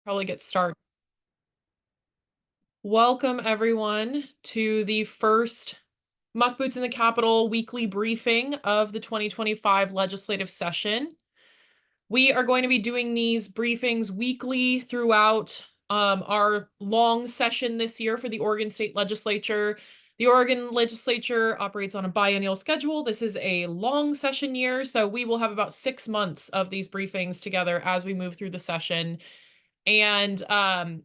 Probably get started. Welcome everyone to the first Muckboots in the Capitol weekly briefing of the 2025 legislative session. We are going to be doing these briefings weekly throughout our long session this year for the Oregon State Legislature. The Oregon Legislature operates on a biennial schedule. This is a long session year, so we will have about 6 months of these briefings together as we move through the session. And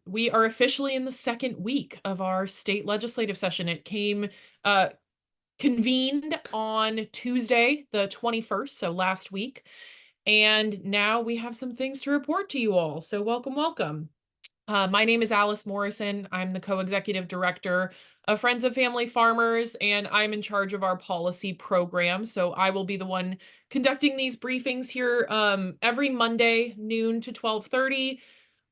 we are officially in the second week of our state legislative session. It came convened on Tuesday, the 21st, so last week. And now we have some things to report to you all. So welcome, welcome. My name is Alice Morrison. I'm the co-executive director of Friends of Family Farmers, and I'm in charge of our policy program. So I will be the one conducting these briefings here every Monday, noon to 12:30.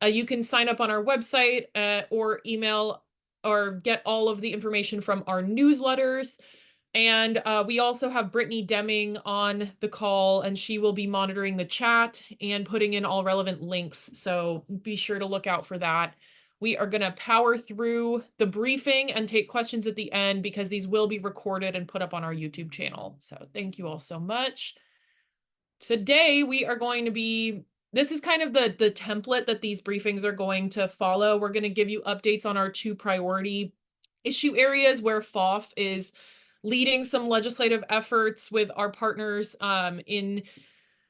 You can sign up on our website or email or get all of the information from our newsletters. And we also have Brittany Deming on the call, and she will be monitoring the chat and putting in all relevant links. So be sure to look out for that. We are going to power through the briefing and take questions at the end because these will be recorded and put up on our YouTube channel. So thank you all so much. Today, we are going to be this is kind of the template that these briefings are going to follow. We're going to give you updates on our two priority issue areas where FOF is leading some legislative efforts with our partners in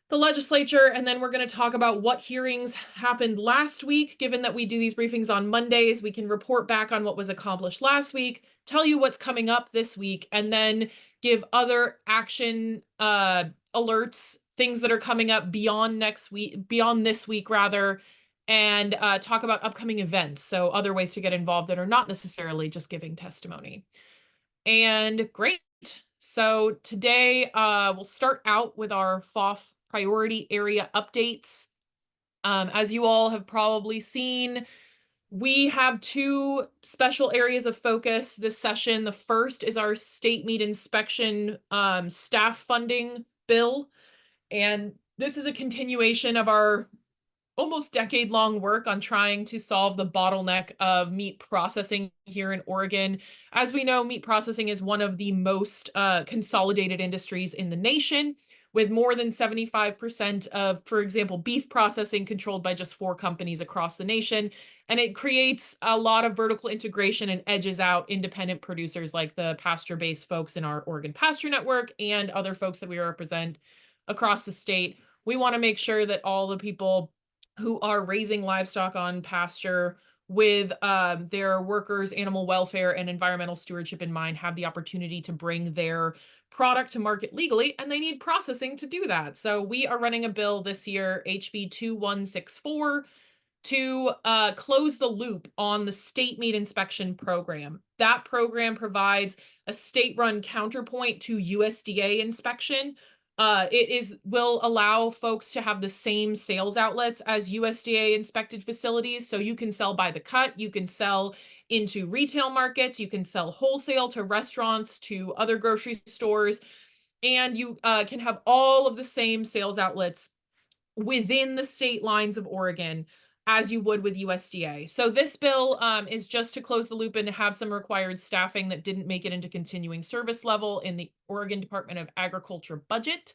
the legislature. And then we're going to talk about what hearings happened last week. Given that we do these briefings on Mondays, we can report back on what was accomplished last week, tell you what's coming up this week, and then give other action alerts, things that are coming up beyond this week rather, and talk about upcoming events. So other ways to get involved that are not necessarily just giving testimony. And great. So today we'll start out with our FOF priority area updates. As you all have probably seen, we have two special areas of focus this session. The first is our state meat inspection staff funding bill. And this is a continuation of our almost decade-long work on trying to solve the bottleneck of meat processing here in Oregon. As we know, meat processing is one of the most consolidated industries in the nation, with more than 75% of, for example, beef processing controlled by just 4 companies across the nation. And it creates a lot of vertical integration and edges out independent producers like the pasture-based folks in our Oregon Pasture Network and other folks that we represent across the state. We want to make sure that all the people who are raising livestock on pasture with their workers, animal welfare, and environmental stewardship in mind have the opportunity to bring their product to market legally, and they need processing to do that. So we are running a bill this year, HB 2164, to close the loop on the state meat inspection program. That program provides a state-run counterpoint to USDA inspection. Will allow folks to have the same sales outlets as USDA inspected facilities. So you can sell by the cut, you can sell into retail markets, you can sell wholesale to restaurants, to other grocery stores, and you can have all of the same sales outlets within the state lines of Oregon as you would with USDA. So this bill is just to close the loop and have some required staffing that didn't make it into continuing service level in the Oregon Department of Agriculture budget.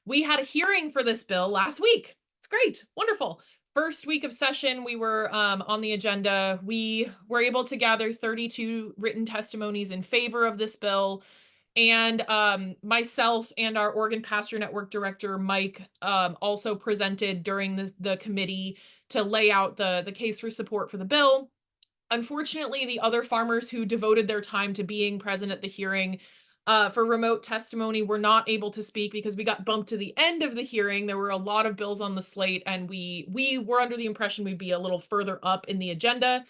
We had a hearing for this bill last week. It's great, wonderful. First week of session, we were on the agenda. We were able to gather 32 written testimonies in favor of this bill. And myself and our Oregon Pasture Network director, Mike, also presented during the committee to lay out the case for support for the bill. Unfortunately, the other farmers who devoted their time to being present at the hearing for remote testimony were not able to speak because we got bumped to the end of the hearing. There were a lot of bills on the slate, and we were under the impression we'd be a little further up in the agenda.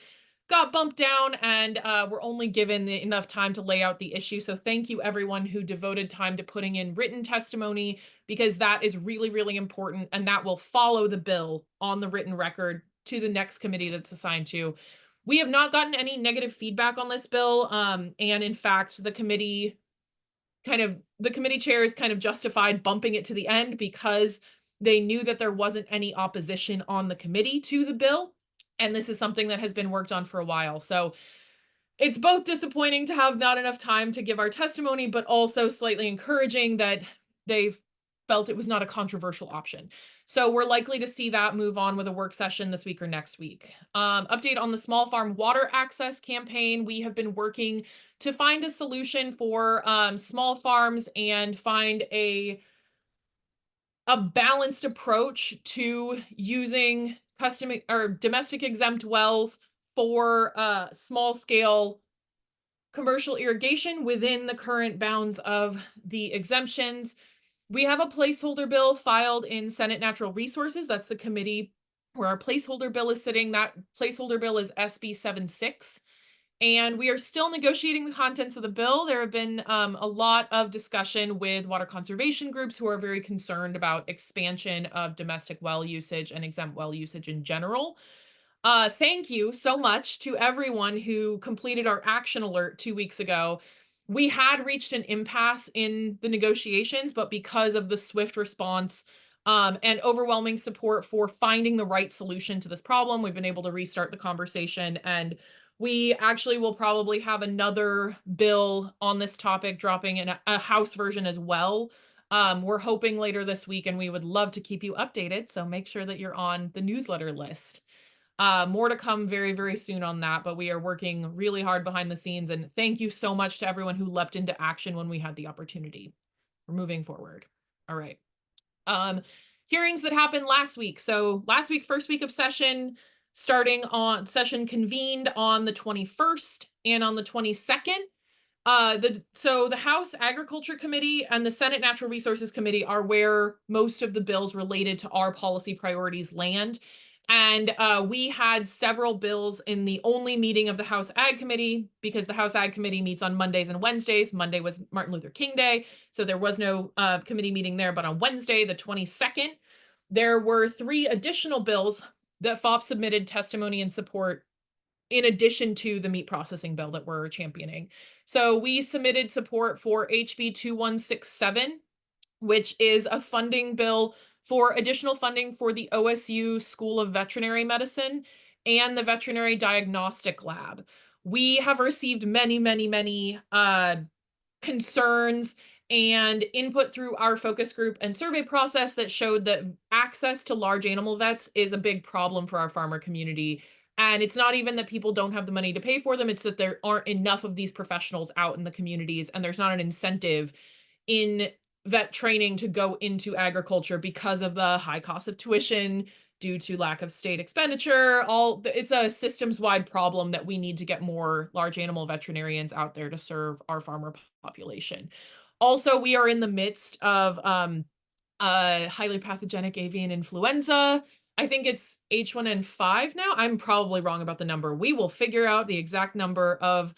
Got bumped down, and we're only given enough time to lay out the issue. So thank you everyone who devoted time to putting in written testimony, because that is really, really important, and that will follow the bill on the written record to the next committee that's assigned to. We have not gotten any negative feedback on this bill, and in fact, the committee chairs kind of justified bumping it to the end because they knew that there wasn't any opposition on the committee to the bill. And this is something that has been worked on for a while. So it's both disappointing to have not enough time to give our testimony, but also slightly encouraging that they've felt it was not a controversial option. So we're likely to see that move on with a work session this week or next week. Update on the small farm water access campaign. We have been working to find a solution for small farms and find a balanced approach to using custom or domestic exempt wells for small scale commercial irrigation within the current bounds of the exemptions. We have a placeholder bill filed in Senate Natural Resources. That's the committee where our placeholder bill is sitting. That placeholder bill is SB 76. And we are still negotiating the contents of the bill. There have been a lot of discussion with water conservation groups who are very concerned about expansion of domestic well usage and exempt well usage in general. Thank you so much to everyone who completed our action alert 2 weeks ago. We had reached an impasse in the negotiations, but because of the swift response and overwhelming support for finding the right solution to this problem, we've been able to restart the conversation. And we actually will probably have another bill on this topic dropping in a House version as well. We're hoping later this week, and we would love to keep you updated. So make sure that you're on the newsletter list. More to come very, very soon on that, but we are working really hard behind the scenes. And thank you so much to everyone who leapt into action when we had the opportunity. We're moving forward. All right. Um, Hearings that happened last week. So last week, first week of session, session convened on the 21st and on the 22nd. So the House Agriculture Committee and the Senate Natural Resources Committee are where most of the bills related to our policy priorities land. And we had several bills in the only meeting of the House Ag Committee because the House Ag Committee meets on Mondays and Wednesdays. Monday was Martin Luther King Day, so there was no committee meeting there. But on Wednesday, the 22nd, there were 3 additional bills that FOF submitted testimony and support in addition to the meat processing bill that we're championing. So we submitted support for HB 2167, which is a funding bill for additional funding for the OSU School of Veterinary Medicine and the Veterinary Diagnostic Lab. We have received many, many, many concerns and input through our focus group and survey process that showed that access to large animal vets is a big problem for our farmer community. And it's not even that people don't have the money to pay for them, it's that there aren't enough of these professionals out in the communities, and there's not an incentive in vet training to go into agriculture because of the high cost of tuition due to lack of state expenditure. It's a systems-wide problem that we need to get more large animal veterinarians out there to serve our farmer population. Also, we are in the midst of highly pathogenic avian influenza. I think it's H1N5 now. I'm probably wrong about the number. We will figure out the exact number of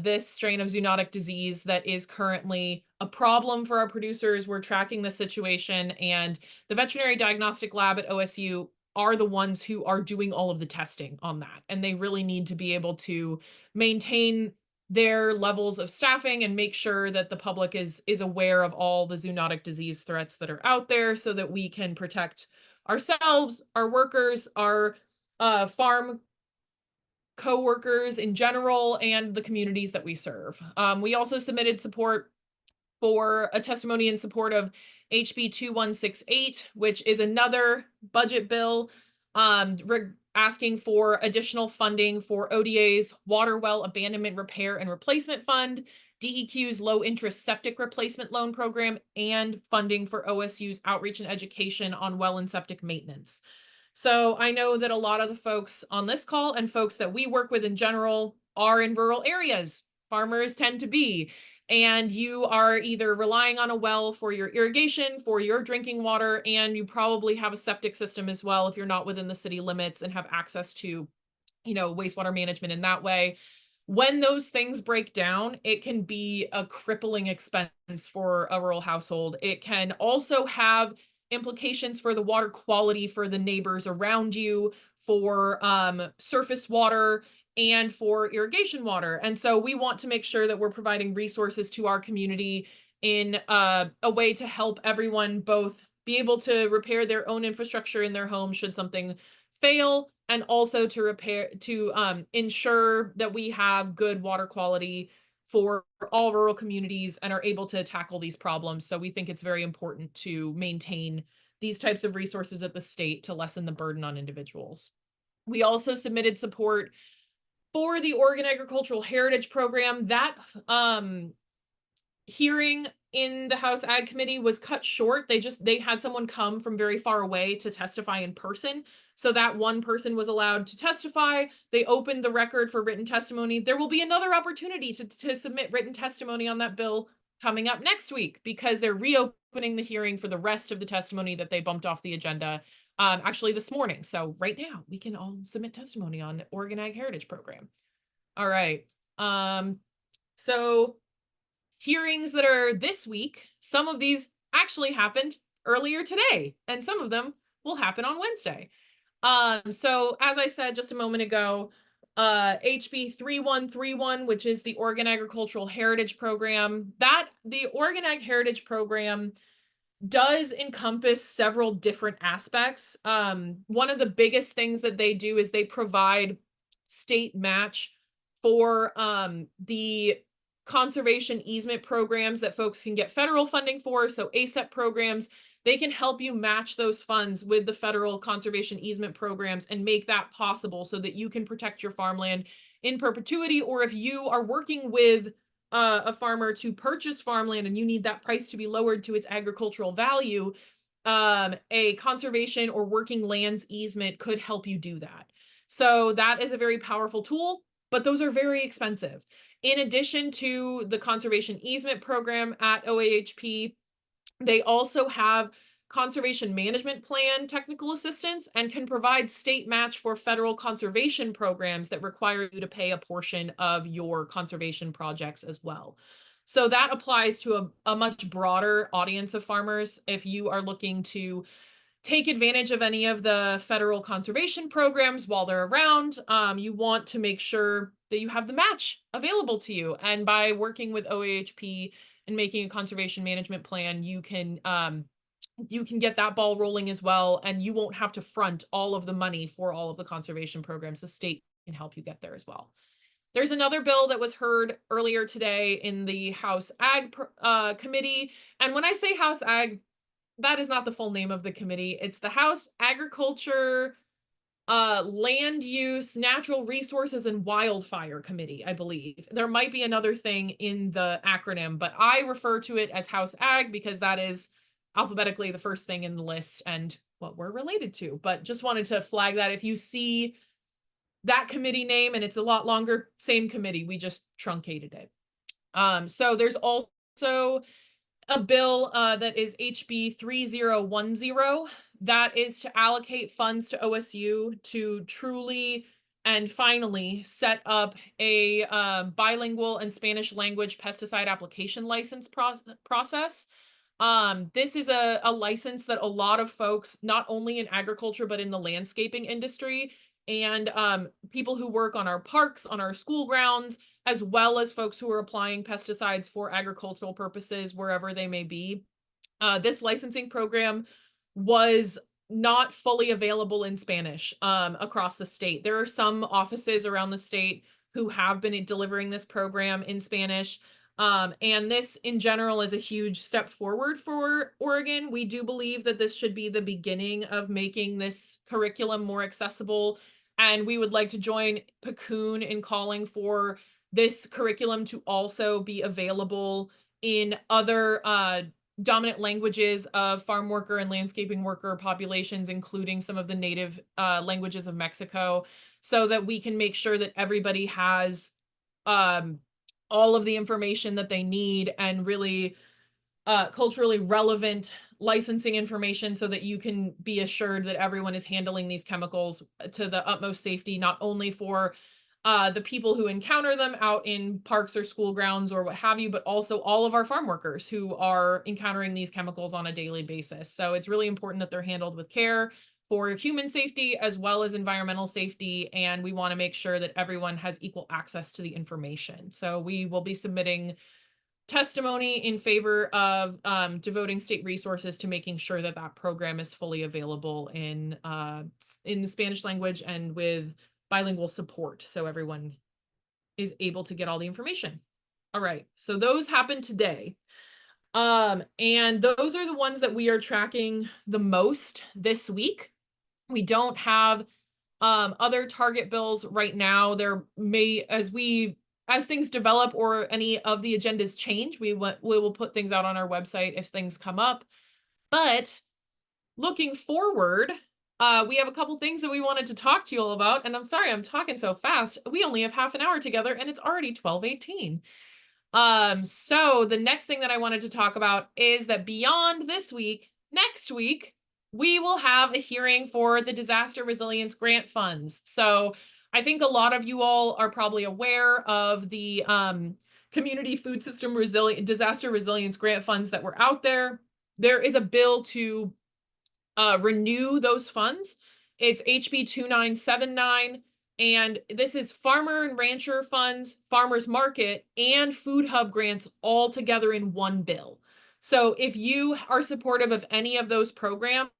this strain of zoonotic disease that is currently a problem for our producers. We're tracking the situation, and the Veterinary Diagnostic Lab at OSU are the ones who are doing all of the testing on that. And they really need to be able to maintain their levels of staffing and make sure that the public is aware of all the zoonotic disease threats that are out there so that we can protect ourselves, our workers, our farm co-workers in general, and the communities that we serve. We also submitted support for a testimony in support of HB 2168, which is another budget bill asking for additional funding for ODA's Water Well Abandonment Repair and Replacement Fund, DEQ's Low Interest Septic Replacement Loan Program, and funding for OSU's outreach and education on well and septic maintenance. So I know that a lot of the folks on this call and folks that we work with in general are in rural areas. Farmers tend to be, and you are either relying on a well for your irrigation, for your drinking water, and you probably have a septic system as well if you're not within the city limits and have access to, wastewater management in that way. When those things break down, it can be a crippling expense for a rural household. It can also have implications for the water quality for the neighbors around you, for surface water, and for irrigation water. And so we want to make sure that we're providing resources to our community in a way to help everyone both be able to repair their own infrastructure in their home should something fail, and also to ensure that we have good water quality for all rural communities and are able to tackle these problems. So we think it's very important to maintain these types of resources at the state to lessen the burden on individuals. We also submitted support for the Oregon Agricultural Heritage Program. That hearing in the House Ag Committee was cut short. They had someone come from very far away to testify in person. So that one person was allowed to testify. They opened the record for written testimony. There will be another opportunity to submit written testimony on that bill coming up next week because they're reopening the hearing for the rest of the testimony that they bumped off the agenda actually this morning. So right now we can all submit testimony on the Oregon Ag Heritage Program. All right. So hearings that are this week, some of these actually happened earlier today, and some of them will happen on Wednesday. So as I said just a moment ago, HB 3131, which is the Oregon Agricultural Heritage Program, the Oregon Ag Heritage Program does encompass several different aspects. One of the biggest things that they do is they provide state match for the conservation easement programs that folks can get federal funding for. So ASEP programs, they can help you match those funds with the federal conservation easement programs and make that possible so that you can protect your farmland in perpetuity. Or if you are working with a farmer to purchase farmland and you need that price to be lowered to its agricultural value, a conservation or working lands easement could help you do that. So that is a very powerful tool, but those are very expensive. In addition to the conservation easement program at OAHP, they also have conservation management plan technical assistance and can provide state match for federal conservation programs that require you to pay a portion of your conservation projects as well. So that applies to a much broader audience of farmers. If you are looking to take advantage of any of the federal conservation programs while they're around, you want to make sure that you have the match available to you. And by working with OAHP and making a conservation management plan, you can get that ball rolling as well, and you won't have to front all of the money for all of the conservation programs. The state can help you get there as well. There's another bill that was heard earlier today in the House Ag Committee. And when I say House Ag, that is not the full name of the committee. It's the House Agriculture, Land Use, Natural Resources, and Wildfire Committee, I believe. There might be another thing in the acronym, but I refer to it as House Ag because that is alphabetically the first thing in the list and what we're related to. But just wanted to flag that if you see that committee name and it's a lot longer, same committee, we just truncated it. So there's also a bill that is HB 3010 that is to allocate funds to OSU to truly and finally set up a bilingual and Spanish language pesticide application license process. This is a license that a lot of folks, not only in agriculture, but in the landscaping industry and people who work on our parks, on our school grounds, as well as folks who are applying pesticides for agricultural purposes wherever they may be. This licensing program was not fully available in Spanish across the state. There are some offices around the state who have been delivering this program in Spanish. And this in general is a huge step forward for Oregon. We do believe that this should be the beginning of making this curriculum more accessible. And we would like to join Paccoon in calling for this curriculum to also be available in other dominant languages of farm worker and landscaping worker populations, including some of the native languages of Mexico, so that we can make sure that everybody has all of the information that they need and really culturally relevant licensing information so that you can be assured that everyone is handling these chemicals to the utmost safety, not only for the people who encounter them out in parks or school grounds or what have you, but also all of our farm workers who are encountering these chemicals on a daily basis. So it's really important that they're handled with care for human safety as well as environmental safety. And we want to make sure that everyone has equal access to the information. So we will be submitting testimony in favor of devoting state resources to making sure that that program is fully available in the Spanish language and with bilingual support, so everyone is able to get all the information. All right, so those happened today. And those are the ones that we are tracking the most this week. We don't have other target bills right now. There may, as things develop or any of the agendas change, we will put things out on our website if things come up. But looking forward, we have a couple things that we wanted to talk to you all about. And I'm sorry I'm talking so fast. We only have half an hour together and it's already 12:18. So the next thing that I wanted to talk about is that beyond this week, next week, we will have a hearing for the disaster resilience grant funds. So I think a lot of you all are probably aware of the community food system disaster resilience grant funds that were out there. There is a bill to renew those funds. It's HB 2979. And this is farmer and rancher funds, farmers market, and food hub grants all together in one bill. So if you are supportive of any of those programs,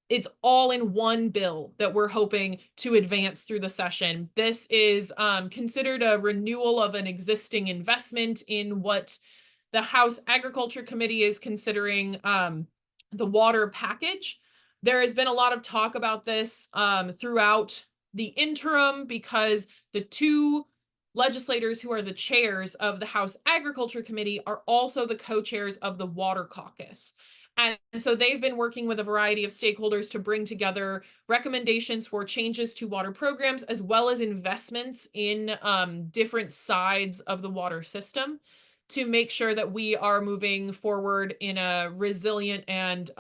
it's all in one bill that we're hoping to advance through the session. This is considered a renewal of an existing investment in what the House Agriculture Committee is considering the water package. There has been a lot of talk about this throughout the interim because the two legislators who are the chairs of the House Agriculture Committee are also the co-chairs of the Water Caucus. And so they've been working with a variety of stakeholders to bring together recommendations for changes to water programs, as well as investments in different sides of the water system to make sure that we are moving forward in a resilient and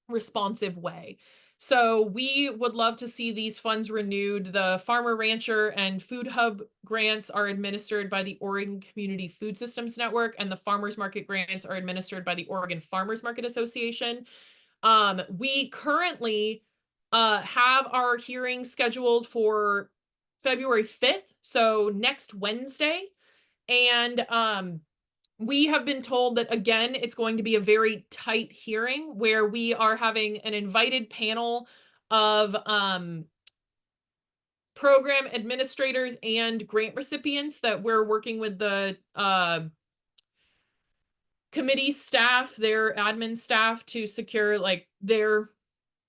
responsive way. So we would love to see these funds renewed. The Farmer Rancher and Food Hub grants are administered by the Oregon Community Food Systems Network, and the Farmers Market grants are administered by the Oregon Farmers Market Association. We currently have our hearing scheduled for February 5th, so next Wednesday. And we have been told that, again, it's going to be a very tight hearing where we are having an invited panel of program administrators and grant recipients that we're working with the committee staff, their admin staff, to secure like their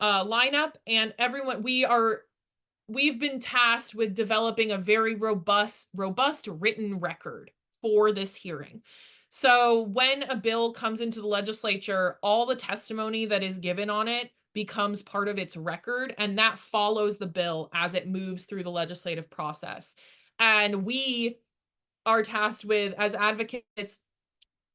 lineup. And everyone, we've been tasked with developing a very robust written record for this hearing. So when a bill comes into the legislature, all the testimony that is given on it becomes part of its record, and that follows the bill as it moves through the legislative process. And we are tasked with, as advocates,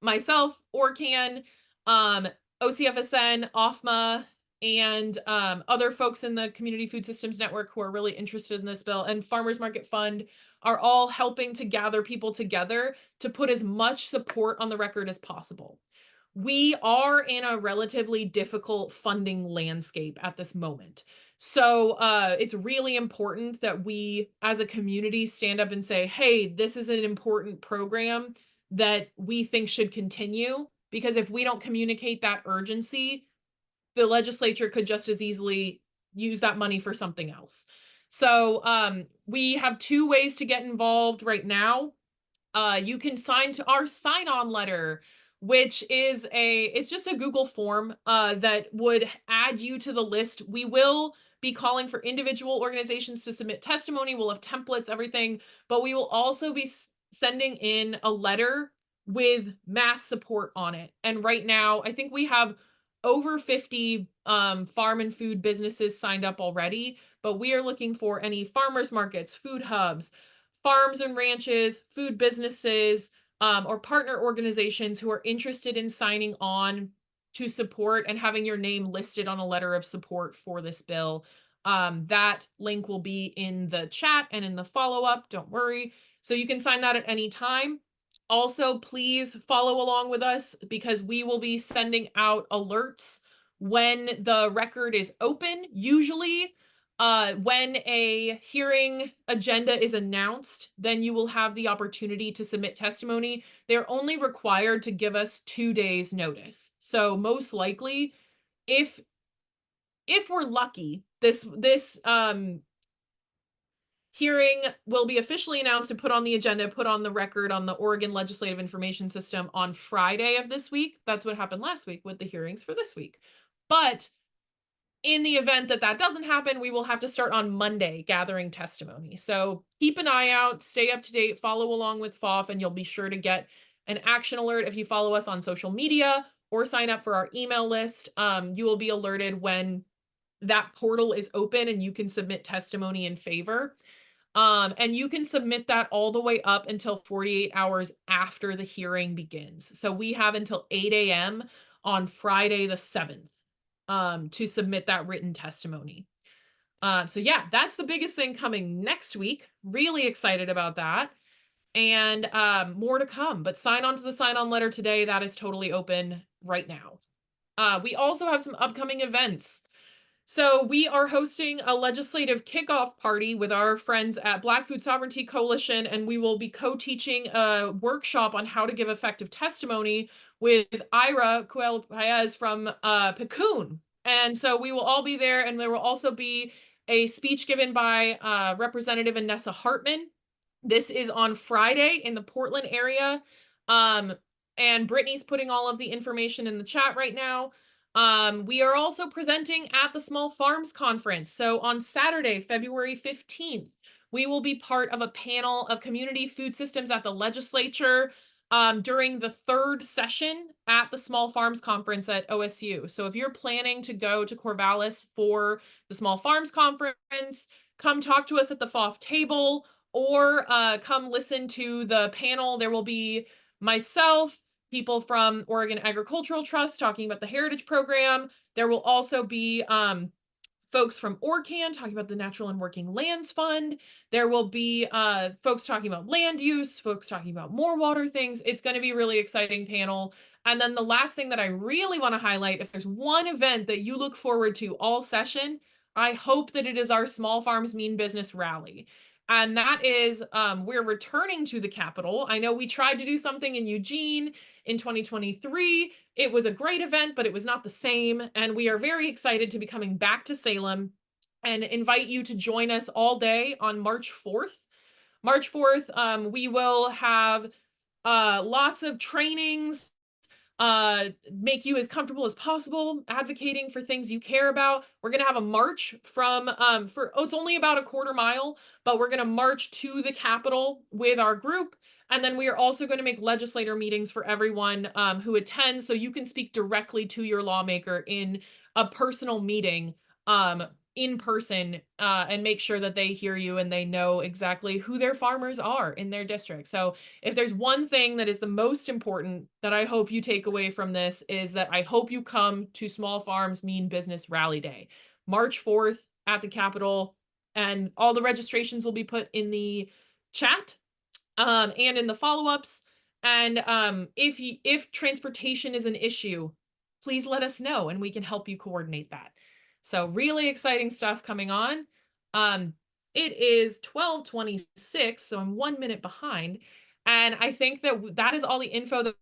myself, ORCAN, OCFSN, OFMA, and other folks in the Community Food Systems Network who are really interested in this bill, and Farmers Market Fund are all helping to gather people together to put as much support on the record as possible. We are in a relatively difficult funding landscape at this moment. So it's really important that we as a community stand up and say, hey, this is an important program that we think should continue, because if we don't communicate that urgency, the legislature could just as easily use that money for something else. So we have two ways to get involved right now. You can sign to our sign-on letter, which is it's just a Google form that would add you to the list. We will be calling for individual organizations to submit testimony. We'll have templates, everything, but we will also be sending in a letter with mass support on it. And right now, I think we have over 50 farm and food businesses signed up already, but we are looking for any farmers markets, food hubs, farms and ranches, food businesses, or partner organizations who are interested in signing on to support and having your name listed on a letter of support for this bill. That link will be in the chat and in the follow-up, don't worry. So you can sign that at any time. Also, please follow along with us because we will be sending out alerts when the record is open. Usually When a hearing agenda is announced, then you will have the opportunity to submit testimony. They're only required to give us 2 days notice. So most likely, if we're lucky, this hearing will be officially announced and put on the agenda, put on the record on the Oregon Legislative Information System on Friday of this week. That's what happened last week with the hearings for this week. But in the event that that doesn't happen, we will have to start on Monday gathering testimony. So keep an eye out, stay up to date, follow along with FOF, and you'll be sure to get an action alert if you follow us on social media or sign up for our email list. You will be alerted when that portal is open and you can submit testimony in favor. And you can submit that all the way up until 48 hours after the hearing begins. So we have until 8 a.m. on Friday the 7th to submit that written testimony. So yeah, that's the biggest thing coming next week. Really excited about that. And more to come, but sign on to the sign on letter today. That is totally open right now. We also have some upcoming events. So we are hosting a legislative kickoff party with our friends at Black Food Sovereignty Coalition, and we will be co-teaching a workshop on how to give effective testimony with Ira Coelho Paez from Picoon. And so we will all be there, and there will also be a speech given by Representative Anessa Hartman. This is on Friday in the Portland area. And Brittany's putting all of the information in the chat right now. We are also presenting at the Small Farms Conference. So on Saturday, February 15th, we will be part of a panel of community food systems at the legislature during the third session at the Small Farms Conference at OSU. So if you're planning to go to Corvallis for the Small Farms Conference, come talk to us at the FOF table or come listen to the panel. There will be myself, people from Oregon Agricultural Trust talking about the Heritage Program. There will also be folks from ORCAN talking about the Natural and Working Lands Fund. There will be folks talking about land use, folks talking about more water things. It's going to be a really exciting panel. And then the last thing that I really want to highlight, if there's one event that you look forward to all session, I hope that it is our Small Farms Mean Business Rally. And that is, we're returning to the Capitol. I know we tried to do something in Eugene in 2023. It was a great event, but it was not the same. And we are very excited to be coming back to Salem and invite you to join us all day on March 4th. March 4th, we will have lots of trainings, make you as comfortable as possible, advocating for things you care about. We're going to have a march from, it's only about a quarter mile, but we're going to march to the Capitol with our group. And then we are also going to make legislator meetings for everyone who attends, so you can speak directly to your lawmaker in a personal meeting in person and make sure that they hear you and they know exactly who their farmers are in their district. So if there's one thing that is the most important that I hope you take away from this is that I hope you come to Small Farms Mean Business Rally Day, March 4th at the Capitol, and all the registrations will be put in the chat and in the follow-ups. And if transportation is an issue, please let us know and we can help you coordinate that. So really exciting stuff coming on. It is 12:26, so I'm 1 minute behind. And I think that that is all the info that